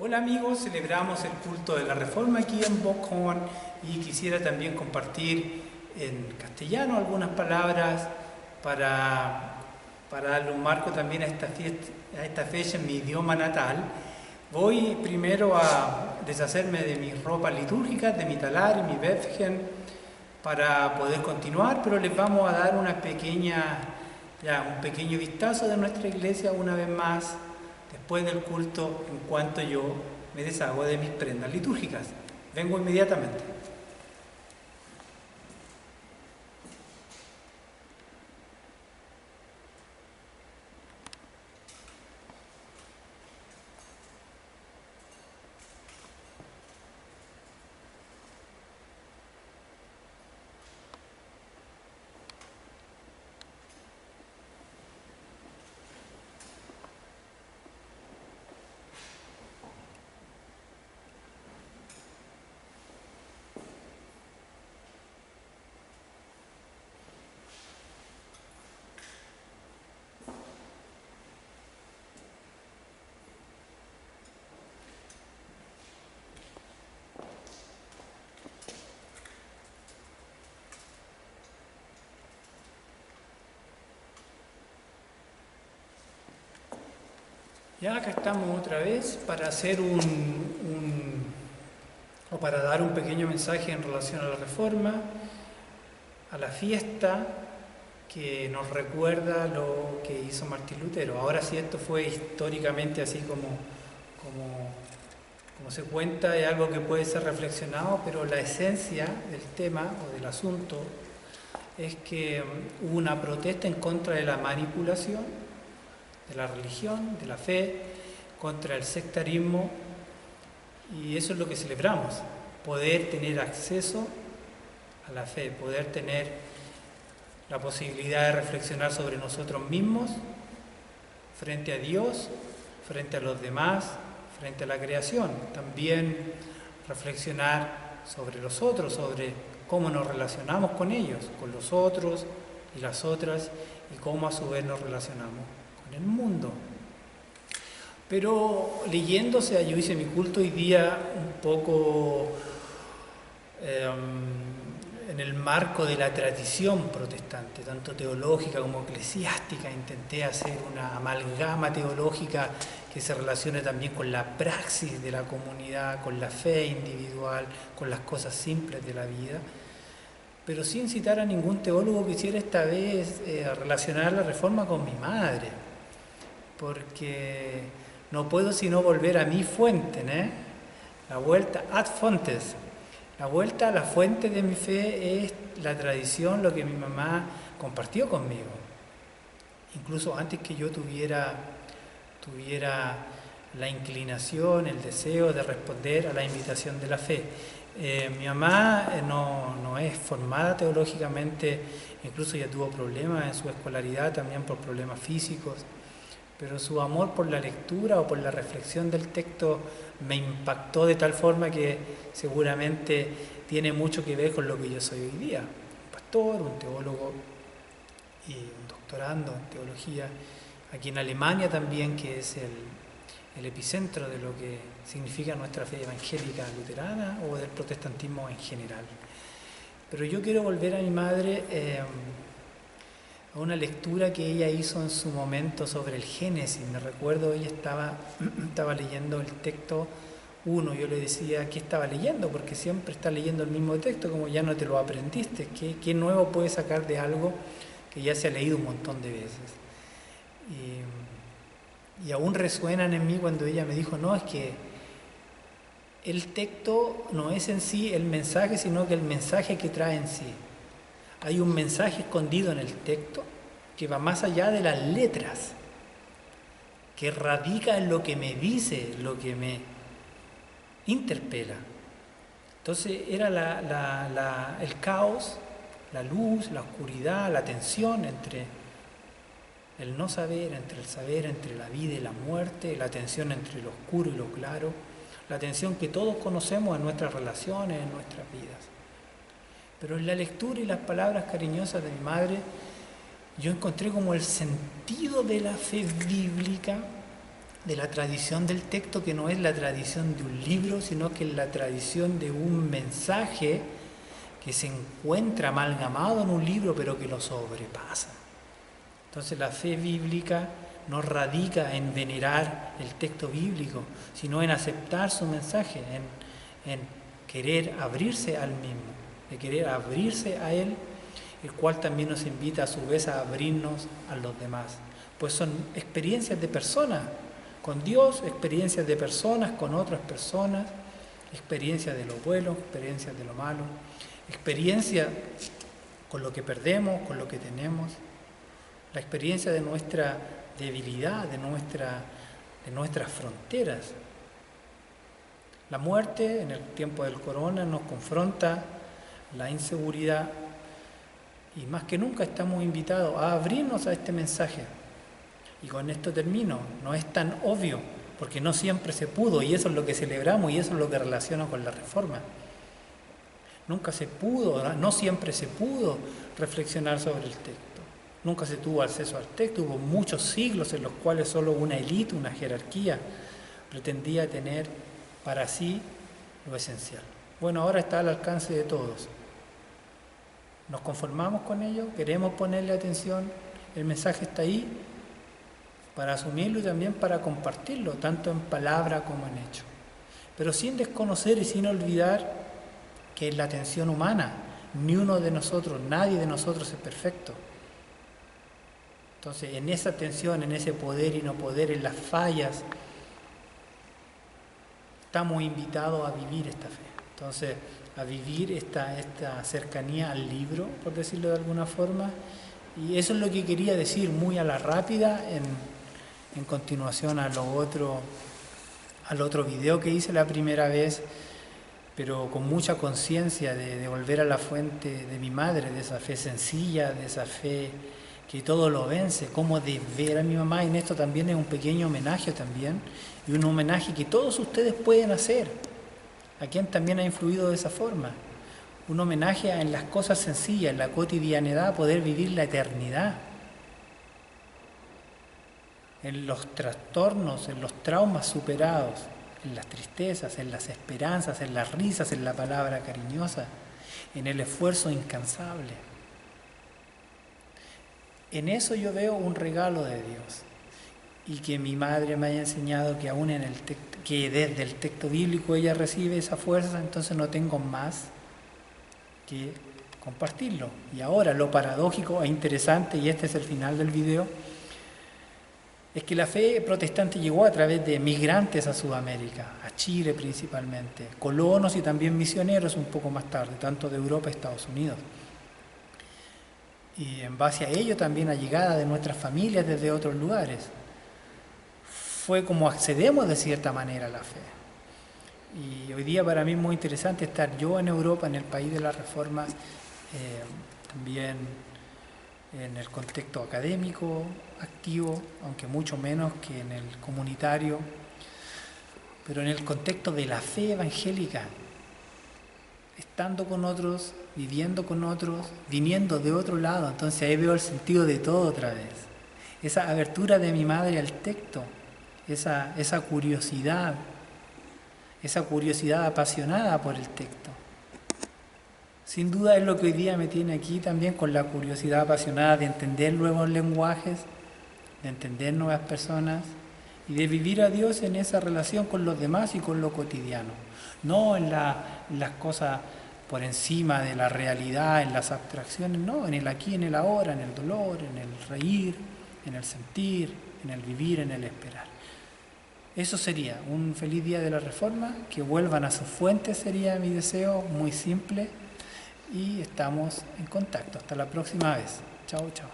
Hola amigos, celebramos el culto de la Reforma aquí en Bocón y quisiera también compartir en castellano algunas palabras para, para darle un marco también a esta fecha en mi idioma natal. Voy primero a deshacerme de mis ropas litúrgicas, de mi talar y mi befgen para poder continuar, pero les vamos a dar un pequeño vistazo de nuestra iglesia una vez más después del culto, en cuanto yo me deshago de mis prendas litúrgicas. Vengo inmediatamente. Ya acá estamos otra vez para hacer o para dar un pequeño mensaje en relación a la Reforma, a la fiesta que nos recuerda lo que hizo Martín Lutero. Ahora sí, esto fue históricamente así como se cuenta, es algo que puede ser reflexionado, pero la esencia del tema o del asunto es que hubo una protesta en contra de la manipulación de la religión, de la fe, contra el sectarismo, y eso es lo que celebramos, poder tener acceso a la fe, poder tener la posibilidad de reflexionar sobre nosotros mismos, frente a Dios, frente a los demás, frente a la creación. También reflexionar sobre los otros, sobre cómo nos relacionamos con ellos, con los otros y las otras, y cómo a su vez nos relacionamos con el mundo. Pero leyéndose, yo hice mi culto hoy día un poco en el marco de la tradición protestante, tanto teológica como eclesiástica. Intenté hacer una amalgama teológica que se relacione también con la praxis de la comunidad, con la fe individual, con las cosas simples de la vida, pero sin citar a ningún teólogo. Quisiera esta vez relacionar la Reforma con mi madre, porque no puedo sino volver a mi fuente, la vuelta ad fontes. La vuelta a la fuente de mi fe es la tradición, lo que mi mamá compartió conmigo, incluso antes que yo tuviera la inclinación, el deseo de responder a la invitación de la fe. Mi mamá no es formada teológicamente, incluso ya tuvo problemas en su escolaridad, también por problemas físicos, pero su amor por la lectura o por la reflexión del texto me impactó de tal forma que seguramente tiene mucho que ver con lo que yo soy hoy día. Un pastor, un teólogo y un doctorando en teología, aquí en Alemania también, que es el epicentro de lo que significa nuestra fe evangélica luterana o del protestantismo en general. Pero yo quiero volver a mi madre a una lectura que ella hizo en su momento sobre el Génesis. Me recuerdo, ella estaba leyendo el texto 1, yo le decía qué estaba leyendo, porque siempre está leyendo el mismo texto, como ya no te lo aprendiste, ¿qué nuevo puedes sacar de algo que ya se ha leído un montón de veces? Y aún resuenan en mí cuando ella me dijo, no, es que el texto no es en sí el mensaje, sino que el mensaje que trae en sí. Hay un mensaje escondido en el texto que va más allá de las letras, que radica en lo que me dice, lo que me interpela. Entonces era el caos, la luz, la oscuridad, la tensión entre el no saber, entre el saber, entre la vida y la muerte, la tensión entre lo oscuro y lo claro, la tensión que todos conocemos en nuestras relaciones, en nuestras vidas. Pero en la lectura y las palabras cariñosas de mi madre, yo encontré como el sentido de la fe bíblica de la tradición del texto, que no es la tradición de un libro, sino que es la tradición de un mensaje que se encuentra amalgamado en un libro, pero que lo sobrepasa. Entonces la fe bíblica no radica en venerar el texto bíblico, sino en aceptar su mensaje, en querer abrirse al mismo, de querer abrirse a Él, el cual también nos invita a su vez a abrirnos a los demás. Pues son experiencias de personas con Dios, experiencias de personas con otras personas, experiencias de lo bueno, experiencias de lo malo, experiencia con lo que perdemos, con lo que tenemos, la experiencia de nuestra debilidad, de nuestras fronteras. La muerte en el tiempo del corona nos confronta la inseguridad y más que nunca estamos invitados a abrirnos a este mensaje. Y con esto termino, no es tan obvio, porque no siempre se pudo, y eso es lo que celebramos y eso es lo que relaciona con la Reforma. Nunca se pudo, no siempre se pudo reflexionar sobre el texto. Nunca se tuvo acceso al texto, hubo muchos siglos en los cuales solo una élite, una jerarquía, pretendía tener para sí lo esencial. Bueno, ahora está al alcance de todos. ¿Nos conformamos con ello? ¿Queremos ponerle atención? El mensaje está ahí para asumirlo y también para compartirlo, tanto en palabra como en hecho. Pero sin desconocer y sin olvidar que es la atención humana. Ni uno de nosotros, nadie de nosotros es perfecto. Entonces, en esa tensión, en ese poder y no poder, en las fallas, estamos invitados a vivir esta fe. Entonces, a vivir esta cercanía al libro, por decirlo de alguna forma. Y eso es lo que quería decir muy a la rápida en continuación al otro video que hice la primera vez, pero con mucha conciencia de volver a la fuente de mi madre, de esa fe sencilla, de esa fe que todo lo vence, como de ver a mi mamá. Y en esto también es un pequeño homenaje también, y un homenaje que todos ustedes pueden hacer, a quien también ha influido de esa forma. Un homenaje en las cosas sencillas, en la cotidianidad, poder vivir la eternidad. En los trastornos, en los traumas superados, en las tristezas, en las esperanzas, en las risas, en la palabra cariñosa, en el esfuerzo incansable. En eso yo veo un regalo de Dios, y que mi madre me haya enseñado que aún que desde el texto bíblico ella recibe esa fuerza, entonces no tengo más que compartirlo. Y ahora lo paradójico e interesante, y este es el final del video, es que la fe protestante llegó a través de migrantes a Sudamérica, a Chile principalmente, colonos y también misioneros un poco más tarde, tanto de Europa y Estados Unidos. Y en base a ello también la llegada de nuestras familias desde otros lugares. Fue como accedemos de cierta manera a la fe. Y hoy día para mí es muy interesante estar yo en Europa, en el país de la Reforma, también en el contexto académico activo, aunque mucho menos que en el comunitario, pero en el contexto de la fe evangélica, estando con otros, viviendo con otros, viniendo de otro lado. Entonces ahí veo el sentido de todo otra vez. Esa abertura de mi madre al texto, esa curiosidad apasionada por el texto. Sin duda es lo que hoy día me tiene aquí también, con la curiosidad apasionada de entender nuevos lenguajes, de entender nuevas personas y de vivir a Dios en esa relación con los demás y con lo cotidiano. No en las cosas por encima de la realidad, en las abstracciones, no, en el aquí, en el ahora, en el dolor, en el reír, en el sentir, en el vivir, en el esperar. Eso sería un feliz día de la Reforma, que vuelvan a sus fuentes sería mi deseo, muy simple, y estamos en contacto. Hasta la próxima vez. Chao, chao.